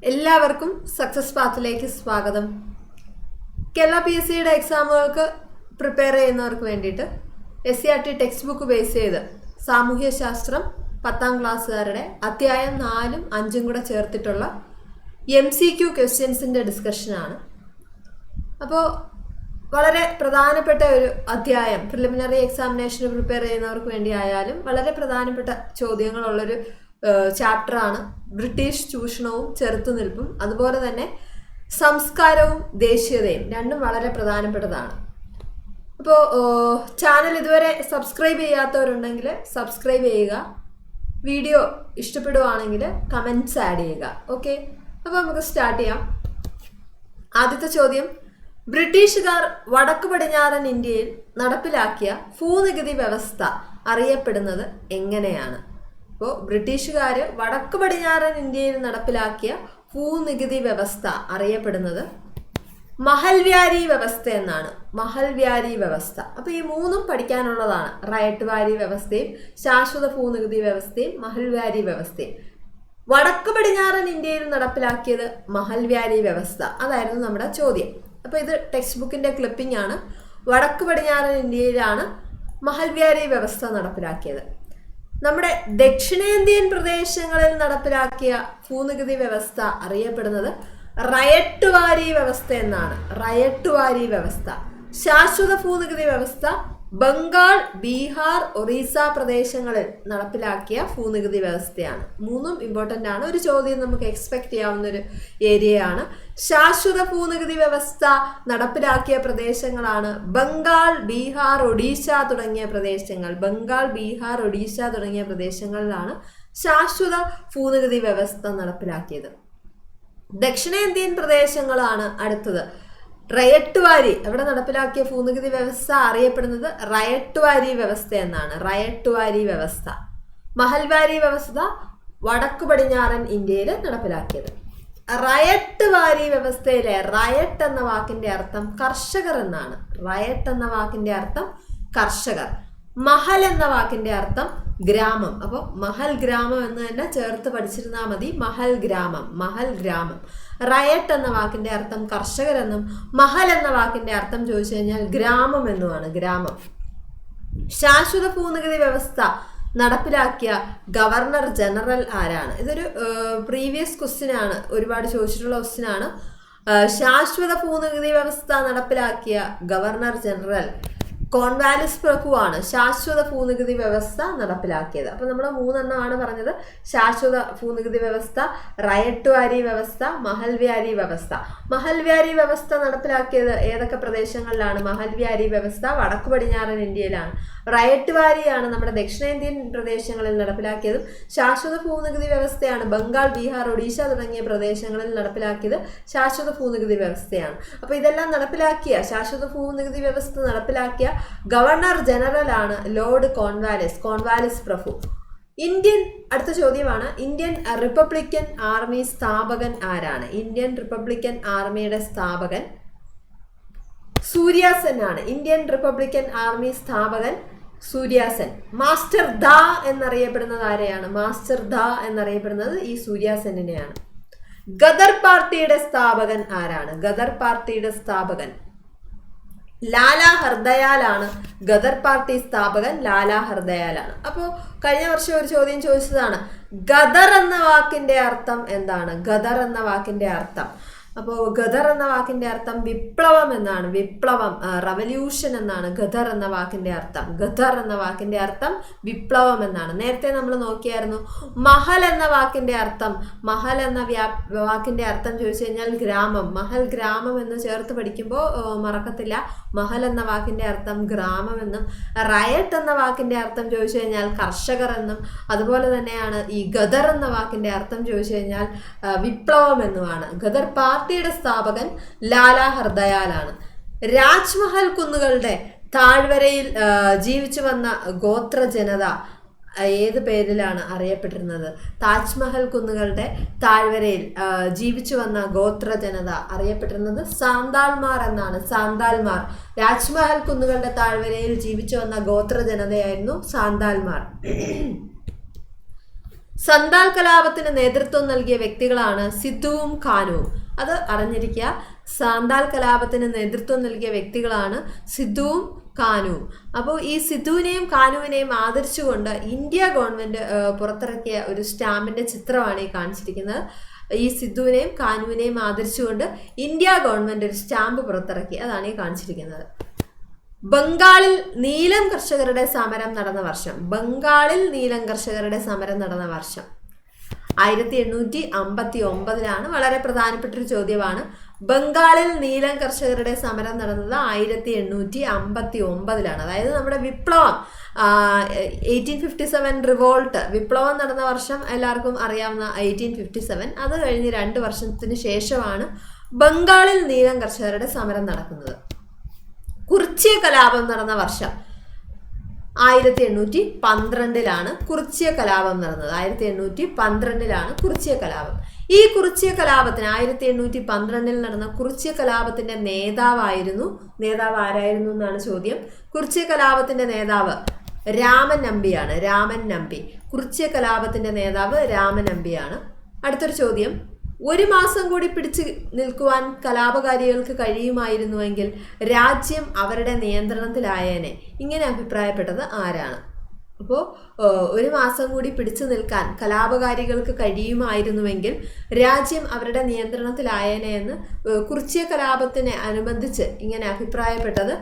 എല്ലാവർക്കും സക്സസ് പാത്തിലേക്ക് സ്വാഗതം. കേരള PSCയുടെ എക്സാമുകൾക്ക് പ്രിപ്പയർ ചെയ്യുന്നവർക്ക് വേണ്ടിയിട്ട് SCRT ടെക്സ്റ്റ് ബുക്ക് ബേസ് ചെയ്ത് സാമൂഹ്യശാസ്ത്രം 10ാം ക്ലാസ്സുകാരുടെ അധ്യായം 4ഉം 5ഉം കൂടെ ചേർത്തിട്ടുള്ള MCQ ക്വസ്റ്റ്യൻസിൻ്റെ ഡിസ്കഷനാണ്. അപ്പോൾ വളരെ പ്രധാനപ്പെട്ട ഒരു അധ്യായം, പ്രിലിമിനറി എക്സാമിനേഷന് പ്രിപ്പയർ ചെയ്യുന്നവർക്ക് വേണ്ടി ആയാലും വളരെ പ്രധാനപ്പെട്ട ചോദ്യങ്ങളുള്ളൊരു ചാപ്റ്ററാണ്. ബ്രിട്ടീഷ് ചൂഷണവും ചെറുത്തുനിൽപ്പും അതുപോലെ തന്നെ സംസ്കാരവും ദേശീയതയും രണ്ടും വളരെ പ്രധാനപ്പെട്ടതാണ്. അപ്പോൾ ചാനൽ ഇതുവരെ സബ്സ്ക്രൈബ് ചെയ്യാത്തവരുണ്ടെങ്കിൽ സബ്സ്ക്രൈബ് ചെയ്യുക, വീഡിയോ ഇഷ്ടപ്പെടുവാണെങ്കിൽ കമൻറ്റ്സ് ആഡ് ചെയ്യുക. ഓക്കെ, അപ്പോൾ നമുക്ക് സ്റ്റാർട്ട് ചെയ്യാം. ആദ്യത്തെ ചോദ്യം, ബ്രിട്ടീഷുകാർ വടക്കു പടിഞ്ഞാറൻ ഇന്ത്യയിൽ നടപ്പിലാക്കിയ ഭൂനികുതി വ്യവസ്ഥ അറിയപ്പെടുന്നത് എങ്ങനെയാണ്? അപ്പോൾ ബ്രിട്ടീഷുകാർ വടക്കു പടിഞ്ഞാറൻ ഇന്ത്യയിൽ നടപ്പിലാക്കിയ ഭൂനികുതി വ്യവസ്ഥ അറിയപ്പെടുന്നത് മഹൽവാരി വ്യവസ്ഥ എന്നാണ്. മഹൽവാരി വ്യവസ്ഥ. അപ്പോൾ ഈ മൂന്നും പഠിക്കാനുള്ളതാണ്. റയട്ട് വാരി വ്യവസ്ഥയും ശാശ്വത ഭൂനികുതി വ്യവസ്ഥയും മഹൽവാരി വ്യവസ്ഥയും. വടക്കു പടിഞ്ഞാറൻ ഇന്ത്യയിൽ നടപ്പിലാക്കിയത് മഹൽവാരി വ്യവസ്ഥ, അതായിരുന്നു നമ്മുടെ ചോദ്യം. അപ്പോൾ ഇത് ടെക്സ്റ്റ് ബുക്കിൻ്റെ ക്ലിപ്പിംഗ് ആണ്. വടക്കു പടിഞ്ഞാറൻ ഇന്ത്യയിലാണ് മഹൽവാരി വ്യവസ്ഥ നടപ്പിലാക്കിയത്. നമ്മുടെ ദക്ഷിണേന്ത്യൻ പ്രദേശങ്ങളിൽ നടപ്പിലാക്കിയ ഭൂനികുതി വ്യവസ്ഥ അറിയപ്പെടുന്നത് റയട്ട് വാരി വ്യവസ്ഥ എന്നാണ്. റയട്ട് വാരി വ്യവസ്ഥ. ശാശ്വത ഭൂനികുതി വ്യവസ്ഥ ബംഗാൾ, ബീഹാർ, ഒറീസ പ്രദേശങ്ങളിൽ നടപ്പിലാക്കിയ ഭൂനികുതി വ്യവസ്ഥയാണ്. മൂന്നും ഇമ്പോർട്ടൻ്റ് ആണ്. ഒരു ചോദ്യം നമുക്ക് എക്സ്പെക്ട് ചെയ്യാവുന്ന ഒരു ഏരിയയാണ്. ശാശ്വത ഭൂനികുതി വ്യവസ്ഥ നടപ്പിലാക്കിയ പ്രദേശങ്ങളാണ് ബംഗാൾ, ബീഹാർ, ഒഡീഷ തുടങ്ങിയ പ്രദേശങ്ങൾ. ബംഗാൾ, ബീഹാർ, ഒഡീഷ തുടങ്ങിയ പ്രദേശങ്ങളിലാണ് ശാശ്വത ഭൂനികുതി വ്യവസ്ഥ നടപ്പിലാക്കിയത്. ദക്ഷിണേന്ത്യൻ പ്രദേശങ്ങളാണ് അടുത്തത്. റയട്ട് വാരി, അവിടെ നടപ്പിലാക്കിയ ഭൂനികുതി വ്യവസ്ഥ അറിയപ്പെടുന്നത് റയട്ട് വാരി വ്യവസ്ഥ എന്നാണ്. റയട്ട് വാരി വ്യവസ്ഥ. മഹൽവാരി വ്യവസ്ഥ വടക്കു പടിഞ്ഞാറൻ ഇന്ത്യയിൽ നടപ്പിലാക്കിയത്. റയട്ട് വാരി വ്യവസ്ഥയിലെ റയട്ട് എന്ന വാക്കിന്റെ അർത്ഥം കർഷകർ എന്നാണ്. റയട്ട് എന്ന വാക്കിന്റെ അർത്ഥം കർഷകർ. മഹൽ എന്ന വാക്കിന്റെ അർത്ഥം ഗ്രാമം. അപ്പോൾ മഹൽ ഗ്രാമം എന്ന് തന്നെ ചേർത്ത് പഠിച്ചിരുന്നാൽ മതി. മഹൽ ഗ്രാമം, മഹൽ ഗ്രാമം. റയട്ട് എന്ന വാക്കിന്റെ അർത്ഥം കർഷകരെന്നും മഹൽ എന്ന വാക്കിന്റെ അർത്ഥം ചോദിച്ചു കഴിഞ്ഞാൽ ഗ്രാമം എന്നുമാണ്. ഗ്രാമം. ശാശ്വത ഭൂനികുതി വ്യവസ്ഥ നടപ്പിലാക്കിയ ഗവർണർ ജനറൽ ആരാണ്? ഇതൊരു പ്രീവിയസ് ക്വസ്റ്റ്യൻ ആണ്, ഒരുപാട് ചോദിച്ചിട്ടുള്ള ക്വസ്റ്റ്യൻ ആണ്. ശാശ്വത ഭൂനികുതി വ്യവസ്ഥ നടപ്പിലാക്കിയ ഗവർണർ ജനറൽ കോൺവാലിസ് പ്രഭുവാണ് ശാശ്വത ഭൂനികുതി വ്യവസ്ഥ നടപ്പിലാക്കിയത്. അപ്പോൾ നമ്മൾ മൂന്നെണ്ണമാണ് പറഞ്ഞത്. ശാശ്വത ഭൂനികുതി വ്യവസ്ഥ, റയട്ട് വാരി വ്യവസ്ഥ, മഹൽവാരി വ്യവസ്ഥ. മഹൽവാരി വ്യവസ്ഥ നടപ്പിലാക്കിയത് ഏതൊക്കെ പ്രദേശങ്ങളിലാണ്? മഹൽവാരി വ്യവസ്ഥ വടക്കു പടിഞ്ഞാറൻ ഇന്ത്യയിലാണ്. റയട്ട് വാരിയാണ് നമ്മുടെ ദക്ഷിണേന്ത്യൻ പ്രദേശങ്ങളിൽ നടപ്പിലാക്കിയതും. ശാശ്വത ഭൂനികുതി വ്യവസ്ഥയാണ് ബംഗാൾ, ബീഹാർ, ഒഡീഷ തുടങ്ങിയ പ്രദേശങ്ങളിൽ നടപ്പിലാക്കിയത്. ശാശ്വത ഭൂനികുതി വ്യവസ്ഥയാണ്. അപ്പോൾ ഇതെല്ലാം നടപ്പിലാക്കിയ, ശാശ്വത ഭൂനികുതി വ്യവസ്ഥ നടപ്പിലാക്കിയ ഗവർണർ ജനറൽ ആണ് ലോർഡ് കോൺവാലിസ് പ്രഭു. അടുത്ത ചോദ്യമാണ്, ഇന്ത്യൻ റിപ്പബ്ലിക്കൻ ആർമി സ്ഥാപകൻ ആരാണ്? ഇന്ത്യൻ റിപ്പബ്ലിക്കൻ ആർമിയുടെ സ്ഥാപകൻ സൂര്യാസെൻ ആണ്. ഇന്ത്യൻ റിപ്പബ്ലിക്കൻ ആർമി സ്ഥാപകൻ സൂര്യാസെൻ. മാസ്റ്റർ ദാ എന്നറിയപ്പെടുന്നത് ആരെയാണ്? മാസ്റ്റർ ദാ എന്നറിയപ്പെടുന്നത് ഈ സൂര്യാസെന്നിനെയാണ്. ഗദർ പാർട്ടിയുടെ സ്ഥാപകൻ ആരാണ്? ഗദർ പാർട്ടിയുടെ സ്ഥാപകൻ ലാലാ ഹർദയാലാണ്. ഗദർ പാർട്ടി സ്ഥാപകൻ ലാലാ ഹർദയാലാണ്. അപ്പോൾ കഴിഞ്ഞ വർഷം ഒരു ചോദ്യം ചോദിച്ചതാണ്, ഗദർ എന്ന വാക്കിന്റെ അർത്ഥം എന്താണ്? ഗദർ എന്ന വാക്കിന്റെ അർത്ഥം. അപ്പോൾ ഗദർ എന്ന വാക്കിന്റെ അർത്ഥം വിപ്ലവം എന്നാണ്. വിപ്ലവം, റവല്യൂഷൻ എന്നാണ് ഗദർ എന്ന വാക്കിന്റെ അർത്ഥം. ഗദർ എന്ന വാക്കിന്റെ അർത്ഥം വിപ്ലവം എന്നാണ്. നേരത്തെ നമ്മൾ നോക്കിയായിരുന്നു. മഹൽ എന്ന വാക്കിന്റെ അർത്ഥം, മഹൽ എന്ന വാക്കിന്റെ അർത്ഥം ചോദിച്ചു കഴിഞ്ഞാൽ ഗ്രാമം. മഹൽ ഗ്രാമം എന്ന് ചേർത്ത് പഠിക്കുമ്പോൾ മറക്കത്തില്ല. മഹൽ എന്ന വാക്കിന്റെ അർത്ഥം ഗ്രാമം എന്നും, റയട്ട് എന്ന വാക്കിന്റെ അർത്ഥം ചോദിച്ചു കഴിഞ്ഞാൽ കർഷകർ എന്നും, അതുപോലെ തന്നെയാണ് ഈ ഗദർ എന്ന വാക്കിന്റെ അർത്ഥം ചോദിച്ചു കഴിഞ്ഞാൽ വിപ്ലവം എന്നുമാണ്. ഗദർ പാർട്ടിയുടെ സ്ഥാപകൻ ലാലാ ഹർദയാലാണ്. രാജ്മഹൽ കുന്നുകളുടെ താഴ്വരയിൽ ജീവിച്ചു വന്ന ഗോത്ര ജനത ഏത് പേരിലാണ് അറിയപ്പെട്ടിരുന്നത്? താജ്മഹൽ കുന്നുകളുടെ താഴ്വരയിൽ ജീവിച്ചു വന്ന ഗോത്ര ജനത അറിയപ്പെട്ടിരുന്നത് സാന്താൾമാർ എന്നാണ്. സാന്താൾമാർ. രാജ്മഹൽ കുന്നുകളുടെ താഴ്വരയിൽ ജീവിച്ചു വന്ന ഗോത്ര ജനതയായിരുന്നു സാന്താൾമാർ. സന്താൽ കലാപത്തിന് നേതൃത്വം നൽകിയ വ്യക്തികളാണ് സിദ്ധുവും കാനുവും. അത് അറിഞ്ഞിരിക്കുക. സാന്താൽ കലാപത്തിന് നേതൃത്വം നൽകിയ വ്യക്തികളാണ് സിദ്ധുവും കാനുവും. അപ്പോൾ ഈ സിദ്ധുവിനെയും കാനുവിനെയും ആദരിച്ചുകൊണ്ട് ഇന്ത്യ ഗവൺമെൻറ് പുറത്തിറക്കിയ ഒരു സ്റ്റാമ്പിൻ്റെ ചിത്രമാണ് ഈ കാണിച്ചിരിക്കുന്നത്. ഈ സിദ്ധുവിനെയും കാനുവിനെയും ആദരിച്ചുകൊണ്ട് ഇന്ത്യ ഗവൺമെൻറ് ഒരു സ്റ്റാമ്പ് പുറത്തിറക്കി. അതാണ് ഈ കാണിച്ചിരിക്കുന്നത്. ബംഗാളിൽ നീലം കർഷകരുടെ സമരം നടന്ന വർഷം. ബംഗാളിൽ നീലം കർഷകരുടെ സമരം നടന്ന വർഷം 1859. വളരെ പ്രധാനപ്പെട്ട ഒരു ചോദ്യമാണ്. ബംഗാളിൽ നീലം കർഷകരുടെ സമരം നടന്നത് 1859. അതായത് നമ്മുടെ വിപ്ലവം 1857 റിവോൾട്ട് വിപ്ലവം നടന്ന വർഷം എല്ലാവർക്കും അറിയാവുന്ന 1857. അത് കഴിഞ്ഞ് 2 വർഷത്തിന് ശേഷമാണ് ബംഗാളിൽ നീലം കർഷകരുടെ സമരം നടക്കുന്നത്. കുറിച്യ കലാപം നടന്ന വർഷം 1812 കുറിച്യ കലാപം നടന്നത്. 1812 കുറിച്യ കലാപം. ഈ കുറിച്യ കലാപത്തിന് 1812 നടന്ന കുറിച്യ കലാപത്തിന്റെ നേതാവ് ആരായിരുന്നു എന്നാണ് ചോദ്യം. കുറിച്യ കലാപത്തിന്റെ നേതാവ് രാമൻ നമ്പിയാണ്. രാമൻ നമ്പി. കുറിച്യ കലാപത്തിന്റെ നേതാവ് രാമൻ നമ്പിയാണ്. അടുത്തൊരു ചോദ്യം. 1 മാസം കൂടി പിടിച്ചു നിൽക്കുവാൻ കലാപകാരികൾക്ക് കഴിയുമായിരുന്നുവെങ്കിൽ രാജ്യം അവരുടെ നിയന്ത്രണത്തിലായേനെ. ഇങ്ങനെ അഭിപ്രായപ്പെട്ടത് ആരാണ്? അപ്പോൾ 1 മാസം കൂടി പിടിച്ചു നിൽക്കാൻ കലാപകാരികൾക്ക് കഴിയുമായിരുന്നുവെങ്കിൽ രാജ്യം അവരുടെ നിയന്ത്രണത്തിലായേനെ എന്ന് കുറിച്യ കലാപത്തിനെ അനുബന്ധിച്ച് ഇങ്ങനെ അഭിപ്രായപ്പെട്ടത്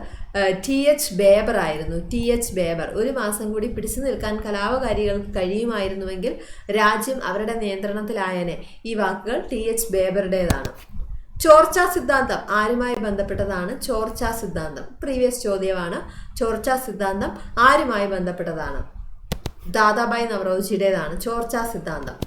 TH ബേബർ ആയിരുന്നു. TH ബേബർ. 1 മാസം കൂടി പിടിച്ചു നിൽക്കാൻ കലാപകാരികൾക്ക് കഴിയുമായിരുന്നുവെങ്കിൽ രാജ്യം അവരുടെ നിയന്ത്രണത്തിലായേനെ. ഈ വാക്കുകൾ TH ബേബറുടേതാണ്. ചോർച്ച സിദ്ധാന്തം ആരുമായി ബന്ധപ്പെട്ടതാണ്? ചോർച്ച സിദ്ധാന്തം പ്രീവിയസ് ചോദ്യമാണ്. ചോർച്ച സിദ്ധാന്തം ആരുമായി ബന്ധപ്പെട്ടതാണ്? ദാദാബായ് നവറോജിയുടേതാണ് ചോർച്ച സിദ്ധാന്തം.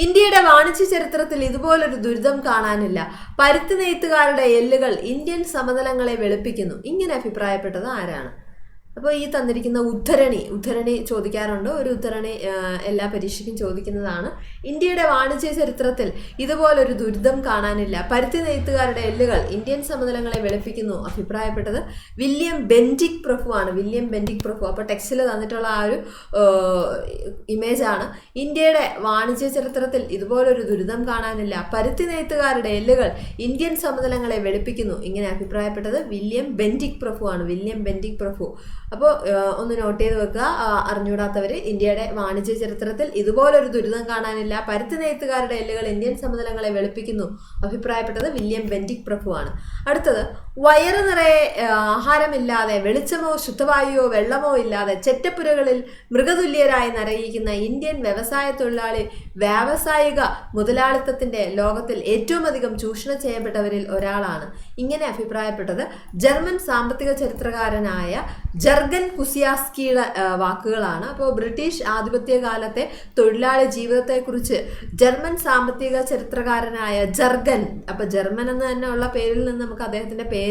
ഇന്ത്യയുടെ വാണിജ്യ ചരിത്രത്തിൽ ഇതുപോലൊരു ദുരിതം കാണാനില്ല. പരുത്തി നെയ്ത്തുകാരുടെ എല്ലുകൾ ഇന്ത്യൻ സമതലങ്ങളെ വെളുപ്പിക്കുന്നു. ഇങ്ങനെ അഭിപ്രായപ്പെട്ടത് ആരാണ്? അപ്പോൾ ഈ തന്നിരിക്കുന്ന ഉദ്ധരണി ചോദിക്കാറുണ്ട്. ഒരു ഉദ്ധരണി എല്ലാ പരീക്ഷയ്ക്കും ചോദിക്കുന്നതാണ്. ഇന്ത്യയുടെ വാണിജ്യ ചരിത്രത്തിൽ ഇതുപോലൊരു ദുരിതം കാണാനില്ല. പരുത്തി നെയ്ത്തുകാരുടെ എല്ലുകൾ ഇന്ത്യൻ സമതലങ്ങളെ വെളുപ്പിക്കുന്നു. അഭിപ്രായപ്പെട്ടത് വില്യം ബെൻഡിക് പ്രഭു ആണ്. വില്യം ബെൻഡിക് പ്രഭു. അപ്പോൾ ടെക്സ്റ്റിൽ തന്നിട്ടുള്ള ആ ഒരു ഇമേജാണ്. ഇന്ത്യയുടെ വാണിജ്യ ചരിത്രത്തിൽ ഇതുപോലൊരു ദുരിതം കാണാനില്ല. പരുത്തി നെയ്ത്തുകാരുടെ എല്ലുകൾ ഇന്ത്യൻ സമതലങ്ങളെ വെളുപ്പിക്കുന്നു. ഇങ്ങനെ അഭിപ്രായപ്പെട്ടത് വില്യം ബെൻഡിക് പ്രഭു ആണ്. വില്യം ബെൻഡിക് പ്രഭു. അപ്പോൾ ഒന്ന് നോട്ട് ചെയ്ത് വെക്കുക. അറിഞ്ഞൂടാത്തവർ. ഇന്ത്യയുടെ വാണിജ്യ ചരിത്രത്തിൽ ഇതുപോലൊരു ദുരിതം കാണാനില്ല. പരുത്തി നെയ്ത്തുകാരുടെ എല്ലുകൾ ഇന്ത്യൻ സമതലങ്ങളെ വെളുപ്പിക്കുന്നു. അഭിപ്രായപ്പെട്ടത് വില്യം ബെൻഡിക് പ്രഭു ആണ്. അടുത്തത്. വയറ് നിറയെ ആഹാരമില്ലാതെ വെളിച്ചമോ ശുദ്ധവായുവോ വെള്ളമോ ഇല്ലാതെ ചെറ്റപ്പുരകളിൽ മൃഗതുല്യരായി നരയിക്കുന്ന ഇന്ത്യൻ വ്യവസായ തൊഴിലാളി വ്യാവസായിക മുതലാളിത്തത്തിന്റെ ലോകത്തിൽ ഏറ്റവും അധികം ചൂഷണം ചെയ്യപ്പെട്ടവരിൽ ഒരാളാണ്. ഇങ്ങനെ അഭിപ്രായപ്പെട്ടത് ജർമ്മൻ സാമ്പത്തിക ചരിത്രകാരനായ ജർഗൻ കുസിയാസ്കിയുടെ വാക്കുകളാണ്. അപ്പോൾ ബ്രിട്ടീഷ് ആധിപത്യകാലത്തെ തൊഴിലാളി ജീവിതത്തെക്കുറിച്ച് ജർമ്മൻ സാമ്പത്തിക ചരിത്രകാരനായ ജർഗൻ, അപ്പോൾ ജർമ്മൻ എന്ന് തന്നെ ഉള്ള പേരിൽ നിന്ന് നമുക്ക് അദ്ദേഹത്തിന്റെ പേര്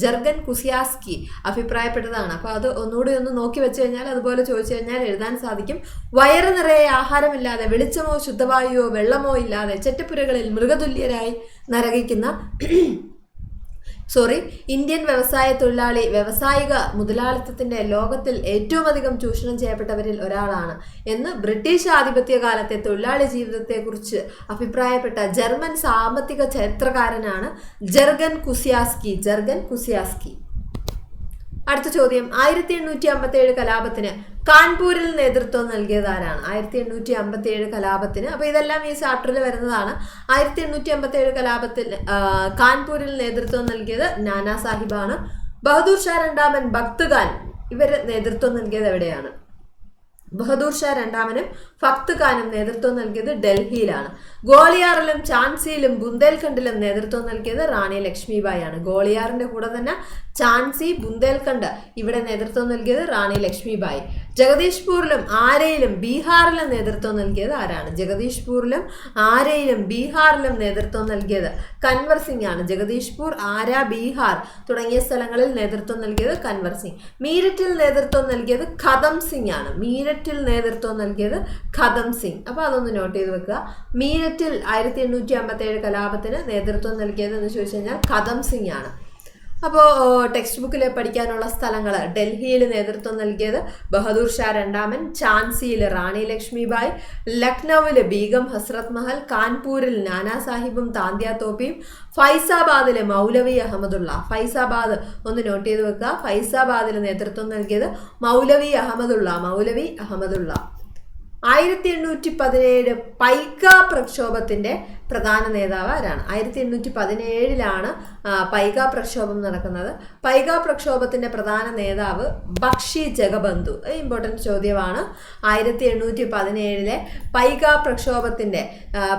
ജർഗൻ കുസിയാസ്കി അഭിപ്രായപ്പെട്ടതാണ്. അപ്പോൾ അത് ഒന്നുകൂടി ഒന്ന് നോക്കി വെച്ച് കഴിഞ്ഞാൽ അതുപോലെ ചോദിച്ചു കഴിഞ്ഞാൽ എഴുതാൻ സാധിക്കും. വയറ് നിറയെ ആഹാരമില്ലാതെ വെളിച്ചമോ ശുദ്ധവായുവോ വെള്ളമോ ഇല്ലാതെ ചെറ്റപ്പുരകളിൽ മൃഗതുല്യരായി നരകിക്കുന്ന ഇന്ത്യൻ വ്യവസായ തൊഴിലാളി വ്യാവസായിക മുതലാളിത്തത്തിന്റെ ലോകത്തിൽ ഏറ്റവും അധികം ചൂഷണം ചെയ്യപ്പെട്ടവരിൽ ഒരാളാണ് എന്ന് ബ്രിട്ടീഷ് ആധിപത്യകാലത്തെ തൊഴിലാളി ജീവിതത്തെക്കുറിച്ച് അഭിപ്രായപ്പെട്ട ജർമ്മൻ സാമ്പത്തിക ചരിത്രകാരനാണ് ജർഗൻ കുസിയാസ്കി. അടുത്ത ചോദ്യം. 1857 കലാപത്തിന് കാൺപൂരിൽ നേതൃത്വം നൽകിയത് ആരാണ്? 1857 കലാപത്തിന്. അപ്പോൾ ഇതെല്ലാം ഈ ചാപ്റ്ററിൽ വരുന്നതാണ്. 1857 കലാപത്തിൽ കാൺപൂരിൽ നേതൃത്വം നൽകിയത് നാനാ സാഹിബാണ്. ബഹദൂർ ഷാ രണ്ടാമൻ, ഭക്ത് ഖാൻ ഇവർ നേതൃത്വം നൽകിയത് എവിടെയാണ്? ബഹദൂർ ഷാ രണ്ടാമനും ഭക്ത് ഖാനും നേതൃത്വം നൽകിയത് ഡൽഹിയിലാണ്. ഗോളിയാറിലും ഝാൻസിയിലും ബുന്ദേൽഖണ്ഡിലും നേതൃത്വം നൽകിയത് റാണി ലക്ഷ്മിബായി ആണ്. ഗോളിയാറിന്റെ കൂടെ തന്നെ ഝാൻസി, ബുന്ദേൽഖണ്ഡ് ഇവിടെ നേതൃത്വം നൽകിയത് റാണി ലക്ഷ്മിബായി. ജഗദീഷ്പൂരിലും ആരയിലും ബീഹാറിലും നേതൃത്വം നൽകിയത് ആരാണ്? ജഗദീഷ്പൂരിലും ആരയിലും ബീഹാറിലും നേതൃത്വം നൽകിയത് കൻവർ സിംഗ് ആണ്. ജഗദീഷ്പൂർ, ആര, ബീഹാർ തുടങ്ങിയ സ്ഥലങ്ങളിൽ നേതൃത്വം നൽകിയത് കൻവർ സിംഗ്. മീരറ്റിൽ നേതൃത്വം നൽകിയത് ഖദം സിംഗ് ആണ്. അപ്പോൾ അതൊന്ന് നോട്ട് ചെയ്ത് വെക്കുക. മീരറ്റിൽ 1857 കലാപത്തിന് നേതൃത്വം നൽകിയത് എന്ന് ചോദിച്ചു കഴിഞ്ഞാൽ ഖദം സിംഗ് ആണ്. അപ്പോൾ ടെക്സ്റ്റ് ബുക്കിൽ പഠിക്കാനുള്ള സ്ഥലങ്ങൾ: ഡൽഹിയിൽ നേതൃത്വം നൽകിയത് ബഹദൂർ ഷാ രണ്ടാമൻ, ഝാൻസിയിൽ റാണി ലക്ഷ്മിബായ്, ലക്നൌവിൽ ബീഗം ഹസ്രത് മഹൽ, കാൺപൂരിൽ നാനാ സാഹിബും താന്ത്യ തോപ്പിയും, ഫൈസാബാദിലെ മൗലവി അഹമ്മദുള്ള. ഫൈസാബാദ് ഒന്ന് നോട്ട് ചെയ്ത് വെക്കുക. ഫൈസാബാദിൽ നേതൃത്വം നൽകിയത് മൗലവി അഹമ്മദുള്ള. 1817 പൈക പ്രക്ഷോഭത്തിന്റെ പ്രധാന നേതാവ് ആരാണ്? 1817 പൈക പ്രക്ഷോഭം നടക്കുന്നത്. പൈക പ്രക്ഷോഭത്തിന്റെ പ്രധാന നേതാവ് ബക്ഷി ജഗബന്ധു. ഇമ്പോർട്ടൻറ്റ് ചോദ്യമാണ്. 1817 പൈക പ്രക്ഷോഭത്തിന്റെ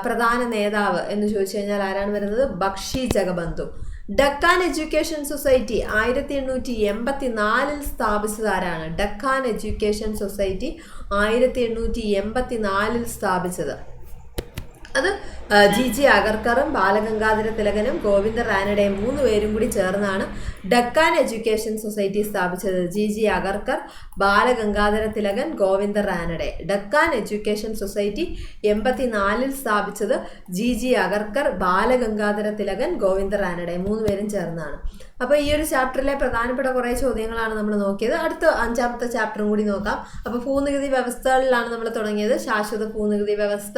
പ്രധാന നേതാവ് എന്ന് ചോദിച്ചു കഴിഞ്ഞാൽ ആരാണ് വരുന്നത്? ബക്ഷി ജഗബന്ധു. ഡക്കാൻ എഡ്യൂക്കേഷൻ സൊസൈറ്റി 1884 സ്ഥാപിച്ചത് ആരാണ്? ഡക്കാൻ എഡ്യൂക്കേഷൻ സൊസൈറ്റി 1884 സ്ഥാപിച്ചത് അത് ജി അഗർക്കറും ബാലഗംഗാധര തിലകനും ഗോവിന്ദ റാനഡെയും 3 പേരും കൂടി ചേർന്നാണ് ഡക്കാൻ എഡ്യൂക്കേഷൻ സൊസൈറ്റി സ്ഥാപിച്ചത്. G Agarkar, Balagangadhara Thilakan, Govinda Ranade. Deccan education society 84 സ്ഥാപിച്ചത് ജി അഗർക്കർ, ബാലഗംഗാധര തിലകൻ, ഗോവിന്ദ റാനഡെ 3 പേരും ചേർന്നാണ്. അപ്പോൾ ഈ ഒരു ചാപ്റ്ററിലെ പ്രധാനപ്പെട്ട കുറേ ചോദ്യങ്ങളാണ് നമ്മൾ നോക്കിയത്. അടുത്ത 5ാമത്തെ ചാപ്റ്ററും കൂടി നോക്കാം. അപ്പോൾ ഭൂനികുതി വ്യവസ്ഥകളിലാണ് നമ്മൾ തുടങ്ങിയത്. ശാശ്വത ഭൂനികുതി വ്യവസ്ഥ,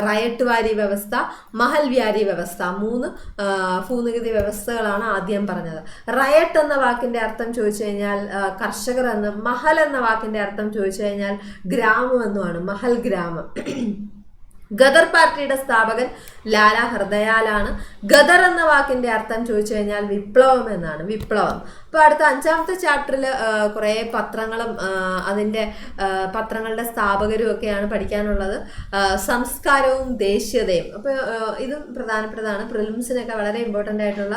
റയട്ട് വാരി വ്യവസ്ഥ, മഹൽ വ്യാരി വ്യവസ്ഥ. 3 ഭൂനികുതി വ്യവസ്ഥകളാണ് ആദ്യം പറഞ്ഞത്. റയട്ട് എന്ന വാക്കിന്റെ അർത്ഥം ചോദിച്ചു കഴിഞ്ഞാൽ കർഷകർ എന്നും, മഹൽ എന്ന വാക്കിന്റെ അർത്ഥം ചോദിച്ചു കഴിഞ്ഞാൽ ഗ്രാമം എന്നുമാണ്. മഹൽ ഗ്രാമം. ഗദർ പാർട്ടിയുടെ സ്ഥാപകൻ ലാലാ ഹർദയാലാണ്. ഗദർ എന്ന വാക്കിന്റെ അർത്ഥം ചോദിച്ചു കഴിഞ്ഞാൽ വിപ്ലവം എന്നാണ്. വിപ്ലവം. അപ്പോൾ അടുത്ത 5ാമത്തെ ചാപ്റ്ററിൽ കുറേ പത്രങ്ങളും അതിൻ്റെ പത്രങ്ങളുടെ സ്ഥാപകരും ഒക്കെയാണ് പഠിക്കാനുള്ളത്. സംസ്കാരവും ദേശീയതയും. അപ്പോൾ ഇതും പ്രധാനപ്പെട്ടതാണ്. പ്രിലിംസിനൊക്കെ വളരെ ഇമ്പോർട്ടൻ്റ് ആയിട്ടുള്ള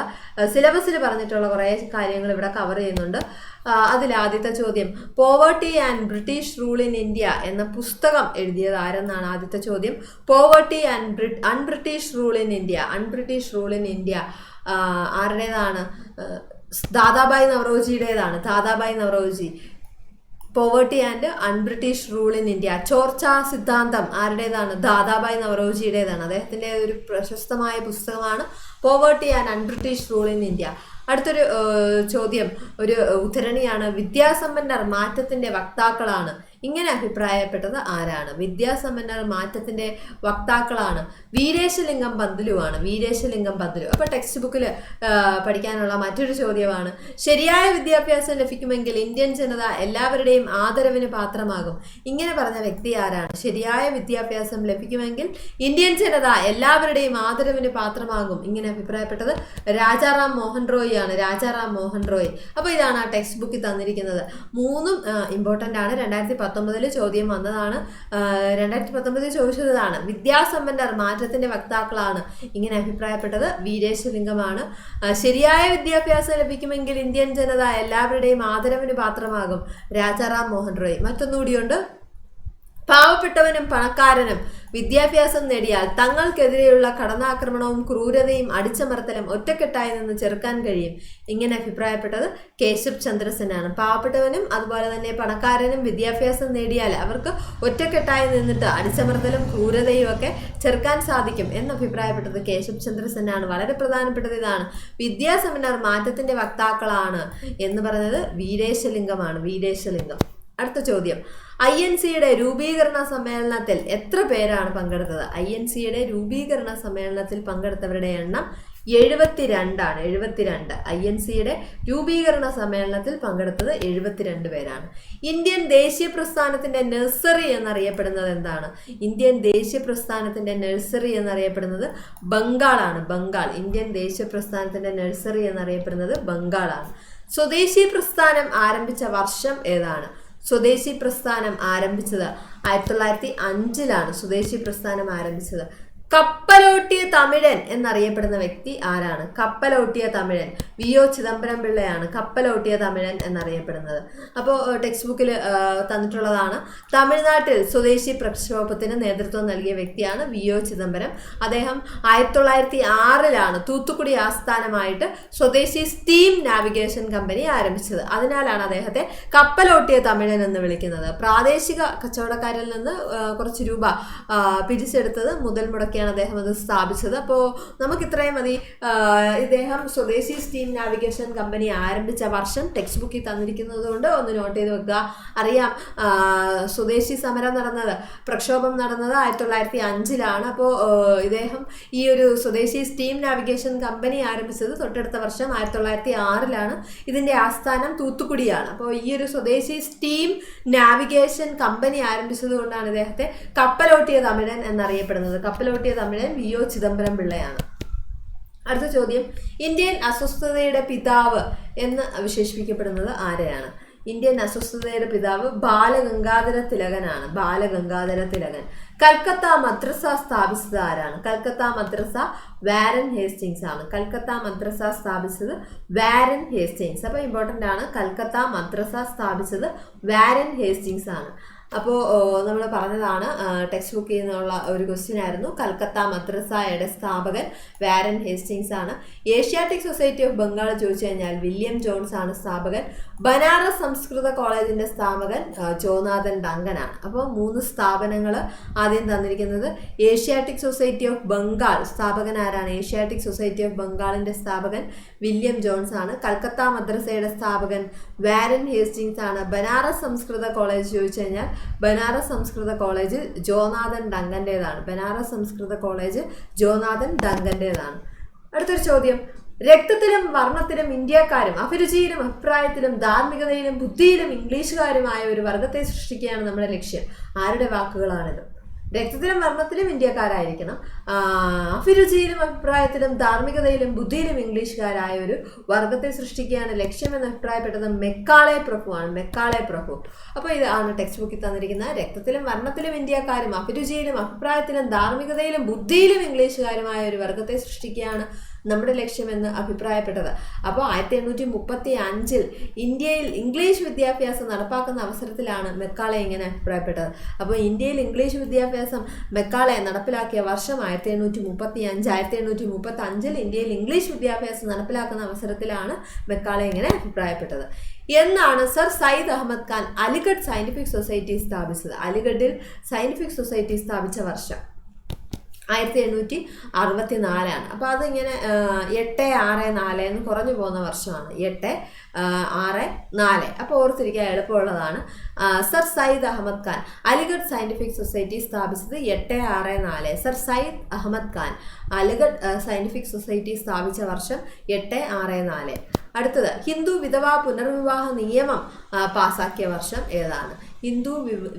സിലബസിൽ പറഞ്ഞിട്ടുള്ള കുറേ കാര്യങ്ങൾ ഇവിടെ കവർ ചെയ്യുന്നുണ്ട്. അതിൽ ആദ്യത്തെ ചോദ്യം: poverty and British rule in India എന്ന പുസ്തകം എഴുതിയത് ആരെന്നാണ് ആദ്യത്തെ ചോദ്യം. Poverty and un-British rule in India. Un-British rule in India ആരുടേതാണ്? ദാദാബായ് നവറോജിയുടേതാണ്. Dadabhai Naoroji. Poverty and un-British rule in India. ചോർച്ചാ സിദ്ധാന്തം ആരുടേതാണ്? ദാദാബായ് നവറോജിയുടേതാണ്. അദ്ദേഹത്തിൻ്റെ ഒരു പ്രശസ്തമായ പുസ്തകമാണ് poverty and un-British rule in India. അടുത്തൊരു ചോദ്യം, ഒരു ഉദ്ധരണിയാണ്: വിദ്യാസമ്പന്നർ മാറ്റത്തിന്റെ വക്താക്കളാണ്. ഇങ്ങനെ അഭിപ്രായപ്പെട്ടത് ആരാണ്? വിദ്യാസമ്പന്നർ മാറ്റത്തിന്റെ വക്താക്കളാണ് വീരേശലിംഗം പന്തുലുവാണ്. വീരേശലിംഗം പന്തുലു. അപ്പോൾ ടെക്സ്റ്റ് ബുക്കിൽ പഠിക്കാനുള്ള മറ്റൊരു ചോദ്യമാണ്: ശരിയായ വിദ്യാഭ്യാസം ലഭിക്കുമെങ്കിൽ ഇന്ത്യൻ ജനത എല്ലാവരുടെയും ആദരവിന് പാത്രമാകും. ഇങ്ങനെ പറഞ്ഞ വ്യക്തി ആരാണ്? ശരിയായ വിദ്യാഭ്യാസം ലഭിക്കുമെങ്കിൽ ഇന്ത്യൻ ജനത എല്ലാവരുടെയും ആദരവിന് പാത്രമാകും. ഇങ്ങനെ അഭിപ്രായപ്പെട്ടത് രാജാറാം മോഹൻ റോയ് ആണ്. രാജാറാം മോഹൻ റോയ്. അപ്പോൾ ഇതാണ് ആ ടെക്സ്റ്റ് ബുക്കിൽ തന്നിരിക്കുന്നത്. 3ഉം ഇമ്പോർട്ടൻ്റ് ആണ്. 2019 ചോദ്യം വന്നതാണ്. 2019 ചോദിച്ചതാണ്. വിദ്യാസമ്പന്നർ മാറ്റത്തിന്റെ വക്താക്കളാണ്. ഇങ്ങനെ അഭിപ്രായപ്പെട്ടത് വീരേശലിംഗമാണ്. ശരിയായ വിദ്യാഭ്യാസം ലഭിക്കുമെങ്കിൽ ഇന്ത്യൻ ജനത എല്ലാവരുടെയും ആദരവിന് പാത്രമാകും. രാജാറാം മോഹൻ റോയ്. മറ്റൊന്നുകൂടിയുണ്ട്: പാവപ്പെട്ടവനും പണക്കാരനും വിദ്യാഭ്യാസം നേടിയാൽ തങ്ങൾക്കെതിരെയുള്ള കടന്നാക്രമണവും ക്രൂരതയും അടിച്ചമർത്തലും ഒറ്റക്കെട്ടായി നിന്ന് ചെറുക്കാൻ കഴിയും. ഇങ്ങനെ അഭിപ്രായപ്പെട്ടത് കേശബ് ചന്ദ്ര സെനാണ്. പാവപ്പെട്ടവനും അതുപോലെ തന്നെ പണക്കാരനും വിദ്യാഭ്യാസം നേടിയാൽ അവർക്ക് ഒറ്റക്കെട്ടായി നിന്നിട്ട് അടിച്ചമർത്തലും ക്രൂരതയും ഒക്കെ ചെറുക്കാൻ സാധിക്കും എന്ന് അഭിപ്രായപ്പെട്ടത് കേശബ് ചന്ദ്ര സെനാണ്. വളരെ പ്രധാനപ്പെട്ടത് ഇതാണ്: വിദ്യാസമ്പന്നർ മാറ്റത്തിന്റെ വക്താക്കളാണ് എന്ന് പറഞ്ഞത് വീരേശലിംഗമാണ്. വീരേശലിംഗം. അടുത്ത ചോദ്യം: INC-യുടെ രൂപീകരണ സമ്മേളനത്തിൽ എത്ര പേരാണ് പങ്കെടുത്തത്? INC-യുടെ രൂപീകരണ സമ്മേളനത്തിൽ പങ്കെടുത്തവരുടെ എണ്ണം 72 ആണ്. 72. INC-യുടെ രൂപീകരണ സമ്മേളനത്തിൽ പങ്കെടുത്തത് 72 പേരാണ്. ഇന്ത്യൻ ദേശീയ പ്രസ്ഥാനത്തിന്റെ നഴ്സറി എന്നറിയപ്പെടുന്നത് എന്താണ്? ഇന്ത്യൻ ദേശീയ പ്രസ്ഥാനത്തിന്റെ നഴ്സറി എന്നറിയപ്പെടുന്നത് ബംഗാളാണ്. ബംഗാൾ. ഇന്ത്യൻ ദേശീയ പ്രസ്ഥാനത്തിന്റെ നഴ്സറി എന്നറിയപ്പെടുന്നത് ബംഗാളാണ്. സ്വദേശി പ്രസ്ഥാനം ആരംഭിച്ച വർഷം ഏതാണ്? സ്വദേശി പ്രസ്ഥാനം ആരംഭിച്ചത് 1905 സ്വദേശി പ്രസ്ഥാനം ആരംഭിച്ചത്. കപ്പലോട്ടിയ തമിഴൻ എന്നറിയപ്പെടുന്ന വ്യക്തി ആരാണ്? കപ്പലോട്ടിയ തമിഴൻ VO ചിദംബരം പിള്ളയാണ് കപ്പലോട്ടിയ തമിഴൻ എന്നറിയപ്പെടുന്നത്. അപ്പോൾ ടെക്സ്റ്റ് ബുക്കിൽ തന്നിട്ടുള്ളതാണ്. തമിഴ്നാട്ടിൽ സ്വദേശി പ്രക്ഷോഭത്തിന് നേതൃത്വം നൽകിയ വ്യക്തിയാണ് VO ചിദംബരം. അദ്ദേഹം 1906 തൂത്തുക്കുടി ആസ്ഥാനമായിട്ട് സ്വദേശി സ്റ്റീം നാവിഗേഷൻ കമ്പനി ആരംഭിച്ചത്. അതിനാലാണ് അദ്ദേഹത്തെ കപ്പലോട്ടിയ തമിഴൻ എന്ന് വിളിക്കുന്നത്. പ്രാദേശിക കച്ചവടക്കാരിൽ നിന്ന് കുറച്ച് രൂപ പിരിച്ചെടുത്തത് മുതൽ മുടക്കിയാണ് വേണ്ടിയാണ് അദ്ദേഹം അത് സ്ഥാപിച്ചത്. അപ്പോൾ നമുക്കിത്രയും മതി. ഇദ്ദേഹം സ്വദേശി സ്റ്റീം നാവിഗേഷൻ കമ്പനി ആരംഭിച്ച വർഷം ടെക്സ്റ്റ് ബുക്കിൽ തന്നിരിക്കുന്നത് കൊണ്ട് ഒന്ന് നോട്ട് ചെയ്ത് വെക്കുക. അറിയാം, സ്വദേശി സമരം നടന്നത്, പ്രക്ഷോഭം നടന്നത് 1905-ലാണ്. അപ്പോൾ ഇദ്ദേഹം ഈ ഒരു സ്വദേശി സ്റ്റീം നാവിഗേഷൻ കമ്പനി ആരംഭിച്ചത് തൊട്ടടുത്ത വർഷം 1906-ലാണ്. ഇതിൻ്റെ ആസ്ഥാനം തൂത്തുക്കുടിയാണ്. അപ്പോൾ ഈ ഒരു സ്വദേശി സ്റ്റീം നാവിഗേഷൻ കമ്പനി ആരംഭിച്ചത് കൊണ്ടാണ് ഇദ്ദേഹത്തെ കപ്പലോട്ടിയ തമിഴൻ എന്നറിയപ്പെടുന്നത്. കപ്പലോട്ടിയ തമിഴൻ വി.ഒ. ചിദംബരം പിള്ളയാണ്. അടുത്ത ചോദ്യം, ഇന്ത്യൻ അസ്വസ്ഥതയുടെ പിതാവ് എന്ന് വിശേഷിപ്പിക്കപ്പെടുന്നത് ആരെയാണ്? ഇന്ത്യൻ അസ്വസ്ഥതയുടെ പിതാവ് ബാലഗംഗാധര തിലകനാണ്. ബാലഗംഗാധര തിലകൻ. കൽക്കത്ത മദ്രസ സ്ഥാപിച്ചത് ആരാണ്? കൽക്കത്ത മദ്രസ വാരൻ ഹേസ്റ്റിങ്സ് ആണ്. കൽക്കത്ത മദ്രസ സ്ഥാപിച്ചത് വാരൻ ഹേസ്റ്റിങ്സ്. അപ്പോൾ ഇമ്പോർട്ടൻ്റ് ആണ്, കൽക്കത്ത മദ്രസ സ്ഥാപിച്ചത് വാരൻ ഹേസ്റ്റിങ്സ് ആണ്. അപ്പോൾ നമ്മൾ പറഞ്ഞതാണ്, ടെക്സ്റ്റ് ബുക്കിൽ നിന്നുള്ള ഒരു ക്വസ്റ്റ്യൻ ആയിരുന്നു. കൽക്കത്ത മദ്രസയുടെ സ്ഥാപകൻ വാരൻ ഹേസ്റ്റിങ്സ് ആണ്. ഏഷ്യാറ്റിക് സൊസൈറ്റി ഓഫ് ബംഗാൾ ചോദിച്ചു കഴിഞ്ഞാൽ വില്യം ജോൺസ് ആണ് സ്ഥാപകൻ. ബനാറസ് സംസ്കൃത കോളേജിൻ്റെ സ്ഥാപകൻ ജോനാഥൻ ഡങ്കനാണ്. അപ്പോൾ 3 സ്ഥാപനങ്ങൾ ആദ്യം തന്നിരിക്കുന്നത്. ഏഷ്യാറ്റിക് സൊസൈറ്റി ഓഫ് ബംഗാൾ സ്ഥാപകൻ ആരാണ്? ഏഷ്യാറ്റിക് സൊസൈറ്റി ഓഫ് ബംഗാളിൻ്റെ സ്ഥാപകൻ വില്യം ജോൺസ് ആണ്. കൽക്കത്ത മദ്രസയുടെ സ്ഥാപകൻ വാരൻ ഹേസ്റ്റിങ്സ് ആണ്. ബനാറസ് സംസ്കൃത കോളേജ് ചോദിച്ചു കഴിഞ്ഞാൽ ബനാറസ് സംസ്കൃത കോളേജ് ജോനാഥൻ ഡങ്കൻ്റേതാണ്. ബനാറസ് സംസ്കൃത കോളേജ് ജോനാഥൻ ഡങ്കൻ്റേതാണ്. അടുത്തൊരു ചോദ്യം, രക്തത്തിലും വർണ്ണത്തിലും ഇന്ത്യക്കാരും അഭിരുചിയിലും അഭിപ്രായത്തിലും ധാർമ്മികതയിലും ബുദ്ധിയിലും ഇംഗ്ലീഷുകാരുമായ ഒരു വർഗത്തെ സൃഷ്ടിക്കുകയാണ് നമ്മുടെ ലക്ഷ്യം. ആരുടെ വാക്കുകളാണിത്? രക്തത്തിലും വർണ്ണത്തിലും ഇന്ത്യക്കാരായിരിക്കണം, അഭിരുചിയിലും അഭിപ്രായത്തിലും ധാർമ്മികതയിലും ബുദ്ധിയിലും ഇംഗ്ലീഷുകാരായ ഒരു വർഗത്തെ സൃഷ്ടിക്കുകയാണ് ലക്ഷ്യമെന്ന് അഭിപ്രായപ്പെട്ടത് മെക്കാളെ പ്രഭുവാണ്. മെക്കാളെ പ്രഭു. അപ്പോൾ ഇതാണ് ടെക്സ്റ്റ് ബുക്കിൽ തന്നിരിക്കുന്നത്. രക്തത്തിലും വർണ്ണത്തിലും ഇന്ത്യക്കാരും അഭിരുചിയിലും അഭിപ്രായത്തിലും ധാർമ്മികതയിലും ബുദ്ധിയിലും ഇംഗ്ലീഷുകാരുമായ ഒരു വർഗത്തെ സൃഷ്ടിക്കുകയാണ് നമ്മുടെ ലക്ഷ്യമെന്ന് അഭിപ്രായപ്പെട്ടത്. അപ്പോൾ 1835 ഇന്ത്യയിൽ ഇംഗ്ലീഷ് വിദ്യാഭ്യാസം നടപ്പാക്കുന്ന അവസരത്തിലാണ് മെക്കാളെ ഇങ്ങനെ അഭിപ്രായപ്പെട്ടത്. അപ്പോൾ ഇന്ത്യയിൽ ഇംഗ്ലീഷ് വിദ്യാഭ്യാസം മെക്കാളെ നടപ്പിലാക്കിയ വർഷം 1835. 1835 ഇന്ത്യയിൽ ഇംഗ്ലീഷ് വിദ്യാഭ്യാസം നടപ്പിലാക്കുന്ന അവസരത്തിലാണ് മെക്കാളെ ഇങ്ങനെ അഭിപ്രായപ്പെട്ടത്. എന്നാണ് Sir Syed Ahmed Khan Aligarh scientific society സ്ഥാപിച്ചത്? അലിഗഡിൽ സയന്റിഫിക് സൊസൈറ്റി സ്ഥാപിച്ച വർഷം 1864-ആണ്. അപ്പോൾ അതിങ്ങനെ 864 എന്ന് കുറഞ്ഞു പോകുന്ന വർഷമാണ്. 864. അപ്പോൾ ഓർത്തിരിക്കാൻ എളുപ്പമുള്ളതാണ്. Sir Syed Ahmed Khan Aligarh scientific society സ്ഥാപിച്ചത് 864. Sir Syed Ahmed Khan Aligarh scientific society സ്ഥാപിച്ച വർഷം 864. അടുത്തത്, ഹിന്ദു വിധവാ പുനർവിവാഹ നിയമം പാസാക്കിയ വർഷം ഏതാണ്? ഹിന്ദു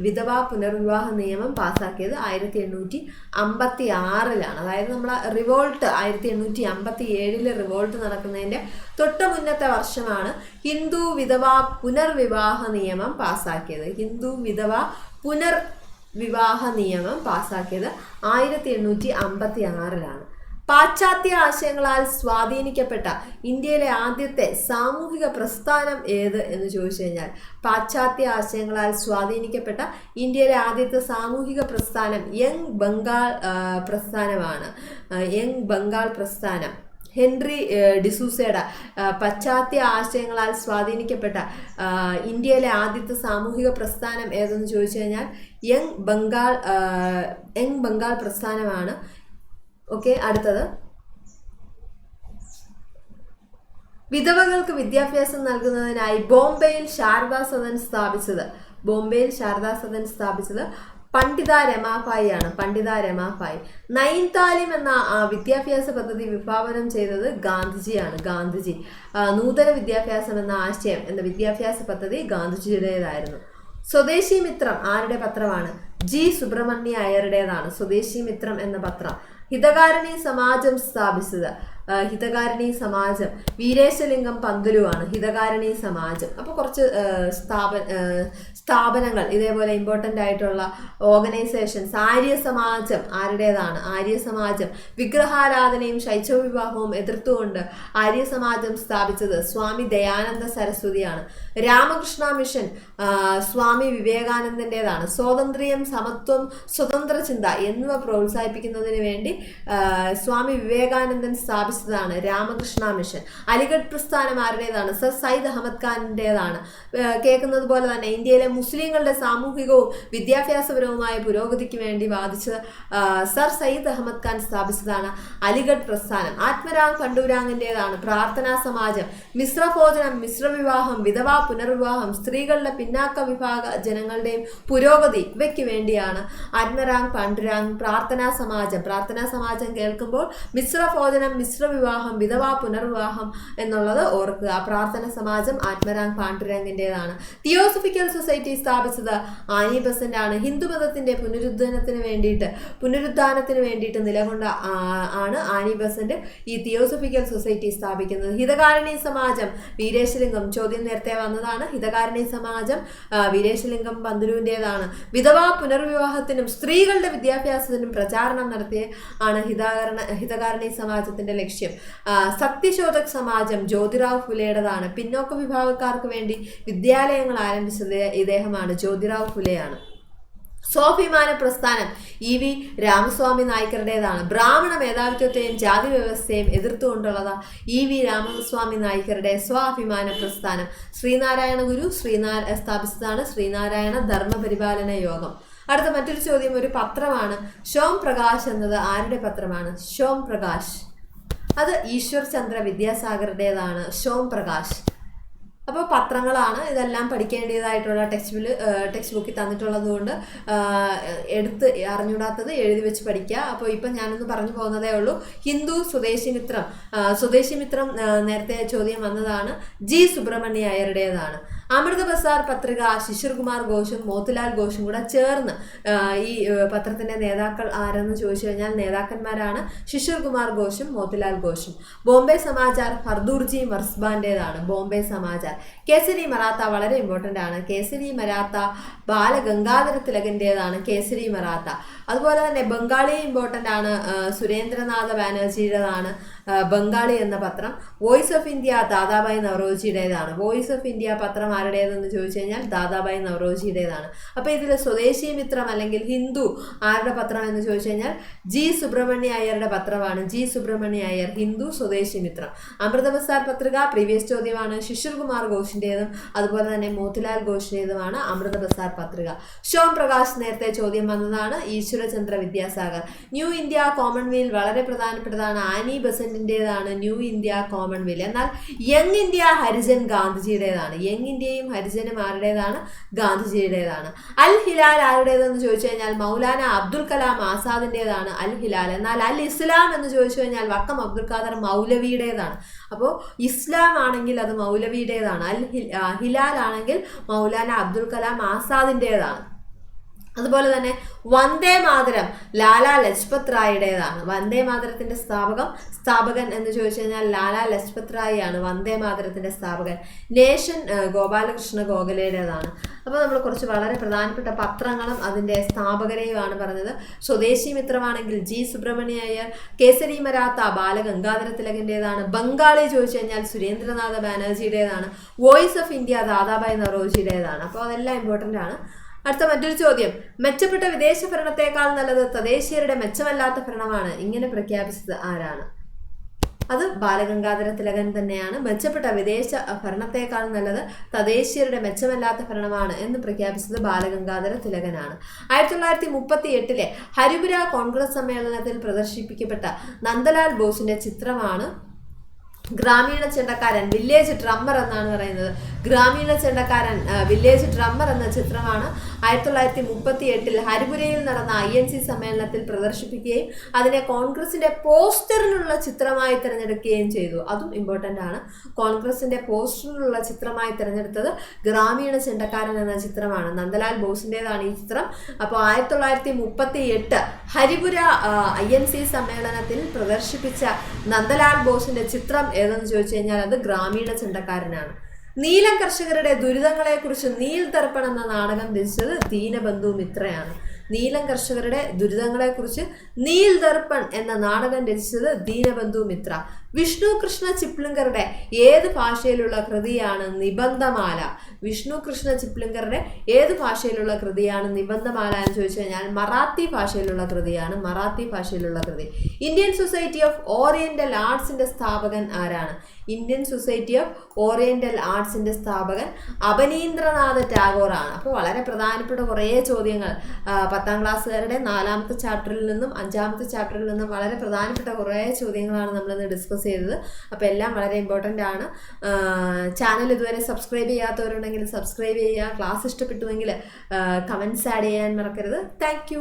വിധവാ പുനർവിവാഹ നിയമം പാസാക്കിയത് 1856-ലാണ്. അതായത് നമ്മളെ റിവോൾട്ട് 1857 റിവോൾട്ട് നടക്കുന്നതിൻ്റെ തൊട്ട് മുന്നത്തെ വർഷമാണ് ഹിന്ദു വിധവാ പുനർവിവാഹ നിയമം പാസാക്കിയത്. ഹിന്ദു വിധവാ പുനർവിവാഹ നിയമം പാസാക്കിയത് 1856-ലാണ്. പാശ്ചാത്യ ആശയങ്ങളാൽ സ്വാധീനിക്കപ്പെട്ട ഇന്ത്യയിലെ ആദ്യത്തെ സാമൂഹിക പ്രസ്ഥാനം ഏത് എന്ന് ചോദിച്ചു കഴിഞ്ഞാൽ, പാശ്ചാത്യ ആശയങ്ങളാൽ സ്വാധീനിക്കപ്പെട്ട ഇന്ത്യയിലെ ആദ്യത്തെ സാമൂഹിക പ്രസ്ഥാനം യങ് ബംഗാൾ പ്രസ്ഥാനമാണ്. യങ് ബംഗാൾ പ്രസ്ഥാനം. ഹെൻറി ഡിസൂസയുടെ പാശ്ചാത്യ ആശയങ്ങളാൽ സ്വാധീനിക്കപ്പെട്ട ഇന്ത്യയിലെ ആദ്യത്തെ സാമൂഹിക പ്രസ്ഥാനം ഏതെന്ന് ചോദിച്ചു കഴിഞ്ഞാൽ യങ് ബംഗാൾ പ്രസ്ഥാനമാണ്. ഓക്കെ, അടുത്തത്, വിധവകൾക്ക് വിദ്യാഭ്യാസം നൽകുന്നതിനായി ബോംബെയിൽ ശാരദാ സദൻ സ്ഥാപിച്ചത് പണ്ഡിത രമാഭായി ആണ്. പണ്ഡിത രമാഭായി. നൈൻ താലിം എന്ന വിദ്യാഭ്യാസ പദ്ധതി വിഭാവനം ചെയ്തത് ഗാന്ധിജിയാണ്. ഗാന്ധിജി. നൂതന വിദ്യാഭ്യാസം എന്ന ആശയം എന്ന വിദ്യാഭ്യാസ പദ്ധതി ഗാന്ധിജിയുടേതായിരുന്നു. സ്വദേശി മിത്രം ആരുടെ പത്രമാണ്? ജി സുബ്രഹ്മണ്യ അയ്യരുടേതാണ് സ്വദേശി മിത്രം എന്ന പത്രം. ഹിതകാരിണി സമാജം സ്ഥാപിച്ചത് വീരേശലിംഗം പന്തുലുവാണ്. ഹിതകാരിണി സമാജം. അപ്പോൾ കുറച്ച് സ്ഥാപനങ്ങൾ ഇതേപോലെ ഇമ്പോർട്ടൻ്റ് ആയിട്ടുള്ള ഓർഗനൈസേഷൻസ്. ആര്യസമാജം ആരുടേതാണ്? ആര്യസമാജം. വിഗ്രഹാരാധനയും ശൈശവ വിവാഹവും എതിർത്തുകൊണ്ട് ആര്യസമാജം സ്ഥാപിച്ചത് സ്വാമി ദയാനന്ദ സരസ്വതിയാണ്. രാമകൃഷ്ണ മിഷൻ സ്വാമി വിവേകാനന്ദൻ്റേതാണ്. സ്വാതന്ത്ര്യം, സമത്വം, സ്വതന്ത്ര ചിന്ത എന്നിവ പ്രോത്സാഹിപ്പിക്കുന്നതിന് വേണ്ടി സ്വാമി വിവേകാനന്ദൻ സ്ഥാപിച്ച സ്ഥാപിച്ചതാണ് രാമകൃഷ്ണ മിഷൻ. അലിഗഡ് പ്രസ്ഥാനം ആരുടേതാണ്? സർ സയ്യിദ് അഹമ്മദ് ഖാനിൻ്റെതാണ്. കേൾക്കുന്നത് പോലെ തന്നെ ഇന്ത്യയിലെ മുസ്ലിങ്ങളുടെ സാമൂഹികവും വിദ്യാഭ്യാസപരവുമായ പുരോഗതിക്ക് വേണ്ടി വാദിച്ച സർ സയ്യിദ് അഹമ്മദ് ഖാൻ സ്ഥാപിച്ചതാണ് അലിഗഡ് പ്രസ്ഥാനം. ആത്മരാം പണ്ഡുരാങ്ങിൻ്റെതാണ് പ്രാർത്ഥനാ സമാജം. മിശ്രഭോജനം, മിശ്രവിവാഹം, വിധവാ പുനർവിവാഹം, സ്ത്രീകളുടെ പിന്നാക്ക വിഭാഗ ജനങ്ങളുടെയും പുരോഗതി ഇവയ്ക്ക് വേണ്ടിയാണ് ആത്മരാം പണ്ഡുരാങ് പ്രാർത്ഥനാ സമാജം. പ്രാർത്ഥനാ സമാജം കേൾക്കുമ്പോൾ മിശ്രഭോജനം, മിശ്രവിവാഹം, വിധവാ പുനർവിവാഹം എന്നുള്ളത് ഓർക്കുക. പ്രാർത്ഥന സമാജം ആത്മരാം പാണ്ഡുരംഗിൻ്റെതാണ്. തിയോസഫിക്കൽ സൊസൈറ്റി സ്ഥാപിച്ചത് ആനി ബസന്റ് ആണ്. ഹിന്ദുമതത്തിന്റെ പുനരുദ്ധാനത്തിന് വേണ്ടിയിട്ട് നിലകൊണ്ട ആണ് ആനി ബസന്റ് ഈ തിയോസഫിക്കൽ സൊസൈറ്റി സ്ഥാപിക്കുന്നത്. ഹിതകാരണി സമാജം വീരേശലിംഗം, ചോദ്യം നേരത്തെ വന്നതാണ്. ഹിതകാരണി സമാജം വീരേശലിംഗം പന്തുലുവിൻ്റെതാണ്. വിധവാ പുനർവിവാഹത്തിനും സ്ത്രീകളുടെ വിദ്യാഭ്യാസത്തിനും പ്രചാരണം നടത്തിയ ആണ് ഹിതകാരണി സമാജത്തിന്റെ ലക്ഷ്യം. സത്യശോധക് സമാജം ജ്യോതിറാവ് ഫുലെയുടേതാണ്. പിന്നോക്ക വിഭാഗക്കാർക്ക് വേണ്ടി വിദ്യാലയങ്ങൾ ആരംഭിച്ചത് ഇദ്ദേഹമാണ്, ജ്യോതിറാവ് ഫുലെയാണ്. സ്വാഭിമാന പ്രസ്ഥാനം EV രാമസ്വാമി നായ്ക്കറുടേതാണ്. ബ്രാഹ്മണ മേധാവിത്വത്തെയും ജാതി വ്യവസ്ഥയെയും എതിർത്തുകൊണ്ടുള്ളത് EV രാമസ്വാമി നായ്ക്കറുടെ സ്വാഭിമാന പ്രസ്ഥാനം. ശ്രീനാരായണ ഗുരു സ്ഥാപിച്ചതാണ് ശ്രീനാരായണ ധർമ്മപരിപാലന യോഗം. അടുത്ത മറ്റൊരു ചോദ്യം ഒരു പത്രമാണ്. ഷോം പ്രകാശ് എന്നത് ആരുടെ പത്രമാണ്? ഷോം പ്രകാശ് അത് ഈശ്വർ ചന്ദ്ര വിദ്യാസാഗറുടേതാണ് ഷോം പ്രകാശ്. അപ്പോൾ പത്രങ്ങളാണ് ഇതെല്ലാം പഠിക്കേണ്ടതായിട്ടുള്ള ടെക്സ്റ്റ് ബുക്കിൽ തന്നിട്ടുള്ളത് കൊണ്ട് എടുത്ത് അറിഞ്ഞൂടാത്തത് എഴുതി വെച്ച് പഠിക്കുക. അപ്പോൾ ഇപ്പം ഞാനൊന്ന് പറഞ്ഞു പോകുന്നതേ ഉള്ളൂ. ഹിന്ദു സ്വദേശിമിത്രം നേരത്തെ ചോദ്യം വന്നതാണ്. G സുബ്രഹ്മണ്യ അയ്യരുടേതാണ്. അമൃത ബസാർ പത്രിക ശിശിർ കുമാർ ഘോഷും മോത്തിലാൽ ഘോഷും കൂടെ ചേർന്ന് ഈ പത്രത്തിന്റെ നേതാക്കൾ ആരെന്ന് ചോദിച്ചു കഴിഞ്ഞാൽ നേതാക്കന്മാരാണ് ശിശിർ കുമാർ ഘോഷും മോത്തിലാൽ ഘോഷും. ബോംബെ സമാചാർ ഫർദൂർജി മർസ്ബാന്റേതാണ് ബോംബെ സമാചാർ. കേസരി മറാത്ത വളരെ ഇമ്പോർട്ടൻ്റ് ആണ്. കേസരി മറാത്ത ബാലഗംഗാധര തിലകൻ്റേതാണ് കേസരി മറാത്ത. അതുപോലെ തന്നെ ബംഗാളി ഇമ്പോർട്ടൻ്റ് ആണ്. സുരേന്ദ്രനാഥ ബാനർജിയുടേതാണ് ബംഗാളി എന്ന പത്രം. വോയിസ് ഓഫ് ഇന്ത്യ ദാദാഭായ് നവറോജിയുടേതാണ്. വോയിസ് ഓഫ് ഇന്ത്യ പത്രം ആരുടേതെന്ന് ചോദിച്ചു കഴിഞ്ഞാൽ ദാദാഭായ് നവറോജിയുടേതാണ്. അപ്പോൾ ഇതിൽ സ്വദേശി മിത്രം അല്ലെങ്കിൽ ഹിന്ദു ആരുടെ പത്രം എന്ന് ചോദിച്ചു കഴിഞ്ഞാൽ G സുബ്രഹ്മണ്യ അയ്യരുടെ പത്രമാണ്. G സുബ്രഹ്മണ്യ അയ്യർ ഹിന്ദു സ്വദേശി മിത്രം. അമൃത ബസാർ പത്രിക പ്രീവിയസ് ചോദ്യമാണ്. ശിശിർ കുമാർ ഘോഷിൻ്റേതും അതുപോലെ തന്നെ മോത്തിലാൽ ഘോഷിൻ്റേതുമാണ് അമൃത ബസാർ പത്രിക. ഷോം പ്രകാശ് നേരത്തെ ചോദ്യം വന്നതാണ്. Ishwarchandra Vidyasagar. New India commonwealth വളരെ പ്രധാനപ്പെട്ടതാണ്. ആനി ബസന്റിൻ്റെതാണ് ന്യൂ ഇന്ത്യ കോമൺവെൽത്ത്. എന്നാൽ യങ് ഇന്ത്യ ഹരിജൻ ഗാന്ധിജിയുടേതാണ്. യങ് ഇന്ത്യയും ഹരിജനും ആരുടേതാണ്? ഗാന്ധിജിയുടേതാണ്. അൽ ഹിലാൽ ആരുടേതെന്ന് ചോദിച്ചു കഴിഞ്ഞാൽ മൗലാന അബ്ദുൽ കലാം ആസാദിൻ്റെതാണ് അൽ ഹിലാൽ. എന്നാൽ അൽ ഇസ്ലാം എന്ന് ചോദിച്ചു കഴിഞ്ഞാൽ വക്കം അബ്ദുൽ ഖാദർ മൗലവിയുടേതാണ്. അപ്പോൾ ഇസ്ലാം ആണെങ്കിൽ അത് മൗലവിയുടേതാണ്. അൽ ഹിലാൽ ആണെങ്കിൽ മൗലാന അബ്ദുൽ കലാം ആസാദിൻ്റെതാണ്. അതുപോലെ തന്നെ വന്ദേ മാതരം ലാലാ ലജ്പത് റായിയുടേതാണ്. വന്ദേ മാതരത്തിന്റെ സ്ഥാപകൻ എന്ന് ചോദിച്ചു കഴിഞ്ഞാൽ ലാലാ ലജ്പത് റായി ആണ് വന്ദേ മാതരത്തിന്റെ സ്ഥാപകൻ. നേഷൻ ഗോപാലകൃഷ്ണ ഗോഖലെയുടേതാണ്. അപ്പോൾ നമ്മൾ കുറച്ച് വളരെ പ്രധാനപ്പെട്ട പത്രങ്ങളും അതിൻ്റെ സ്ഥാപകരെയുമാണ് പറഞ്ഞത്. സ്വദേശി മിത്രമാണെങ്കിൽ G സുബ്രഹ്മണ്യ അയ്യർ. കേസരി മറാത്ത ബാലഗംഗാധര തിലകൻ്റേതാണ്. ബംഗാളി ചോദിച്ചു കഴിഞ്ഞാൽ സുരേന്ദ്രനാഥ ബാനർജിയുടേതാണ്. വോയിസ് ഓഫ് ഇന്ത്യ ദാദാഭായ് നവറോജിയുടേതാണ്. അപ്പോൾ അതെല്ലാം ഇമ്പോർട്ടൻ്റ് ആണ്. അടുത്ത മറ്റൊരു ചോദ്യം. മെച്ചപ്പെട്ട വിദേശ ഭരണത്തെക്കാൾ നല്ലത് തദ്ദേശീയരുടെ മെച്ചമല്ലാത്ത ഭരണമാണ്. ഇങ്ങനെ പ്രഖ്യാപിച്ചത് ആരാണ്? അത് ബാലഗംഗാധര തിലകൻ തന്നെയാണ്. മെച്ചപ്പെട്ട വിദേശ ഭരണത്തെക്കാൾ നല്ലത് തദ്ദേശീയരുടെ മെച്ചമല്ലാത്ത ഭരണമാണ് എന്ന് പ്രഖ്യാപിച്ചത് ബാലഗംഗാധര തിലകനാണ്. 1938 ഹരിപുര കോൺഗ്രസ് സമ്മേളനത്തിൽ പ്രദർശിപ്പിക്കപ്പെട്ട നന്ദലാൽ ബോസിന്റെ ചിത്രമാണ് ഗ്രാമീണ ചെണ്ടക്കാരൻ വില്ലേജ് ഡ്രമ്മർ എന്നാണ് പറയുന്നത്. ഗ്രാമീണ ചെണ്ടക്കാരൻ വില്ലേജ് ഡ്രമ്മർ എന്ന ചിത്രമാണ് 1938 ഹരിപുരയിൽ നടന്ന INC സമ്മേളനത്തിൽ പ്രദർശിപ്പിക്കുകയും അതിനെ കോൺഗ്രസിന്റെ പോസ്റ്ററിനുള്ള ചിത്രമായി തിരഞ്ഞെടുക്കുകയും ചെയ്തു. അതും ഇമ്പോർട്ടൻ്റ് ആണ്. കോൺഗ്രസിന്റെ പോസ്റ്ററിനുള്ള ചിത്രമായി തിരഞ്ഞെടുത്തത് ഗ്രാമീണ ചെണ്ടക്കാരൻ എന്ന ചിത്രമാണ്. നന്ദലാൽ ബോസിൻ്റെതാണ് ഈ ചിത്രം. അപ്പോൾ 1938 ഹരിപുര INC സമ്മേളനത്തിൽ പ്രദർശിപ്പിച്ച നന്ദലാൽ ബോസിന്റെ ചിത്രം ഏതെന്ന് ചോദിച്ചു കഴിഞ്ഞാൽ അത് ഗ്രാമീണ ചെണ്ടക്കാരനാണ്. നീലം കർഷകരുടെ ദുരിതങ്ങളെക്കുറിച്ച് നീൽ ദർപ്പൺ എന്ന നാടകം രചിച്ചത് ദീനബന്ധു മിത്രയാണ്. നീലം കർഷകരുടെ ദുരിതങ്ങളെക്കുറിച്ച് നീൽ ദർപ്പൺ എന്ന നാടകം രചിച്ചത് ദീനബന്ധു മിത്ര. വിഷ്ണു കൃഷ്ണ ചിപ്ലിങ്കറുടെ ഏത് ഭാഷയിലുള്ള കൃതിയാണ് നിബന്ധമാല? വിഷ്ണു കൃഷ്ണ ചിപ്ലിങ്കറുടെ ഏത് ഭാഷയിലുള്ള കൃതിയാണ് നിബന്ധമാല എന്ന് ചോദിച്ചു കഴിഞ്ഞാൽ മറാത്തി ഭാഷയിലുള്ള കൃതിയാണ്. മറാത്തി ഭാഷയിലുള്ള കൃതി. ഇന്ത്യൻ സൊസൈറ്റി ഓഫ് ഓറിയന്റൽ ആർട്സിന്റെ സ്ഥാപകൻ ആരാണ്? ഇന്ത്യൻ സൊസൈറ്റി ഓഫ് ഓറിയന്റൽ ആർട്സിന്റെ സ്ഥാപകൻ അബനീന്ദ്രനാഥ ടാഗോർ ആണ്. അപ്പോൾ വളരെ പ്രധാനപ്പെട്ട കുറേ ചോദ്യങ്ങൾ 10ാം ക്ലാസ്സുകാരുടെ 4ാമത്തെ ചാപ്റ്ററിൽ നിന്നും 5ാമത്തെ ചാപ്റ്ററിൽ നിന്നും വളരെ പ്രധാനപ്പെട്ട കുറേ ചോദ്യങ്ങളാണ് നമ്മളിന്ന് ഡിസ്കസ് ചെയ്തത്. അപ്പോൾ എല്ലാം വളരെ ഇമ്പോർട്ടൻ്റ് ആണ്. ചാനൽ ഇതുവരെ സബ്സ്ക്രൈബ് ചെയ്യാത്തവരുണ്ടെങ്കിൽ സബ്സ്ക്രൈബ് ചെയ്യുക. ക്ലാസ് ഇഷ്ടപ്പെട്ടുവെങ്കിൽ കമൻറ്റ്സ് ആഡ് ചെയ്യാൻ മറക്കരുത്. താങ്ക്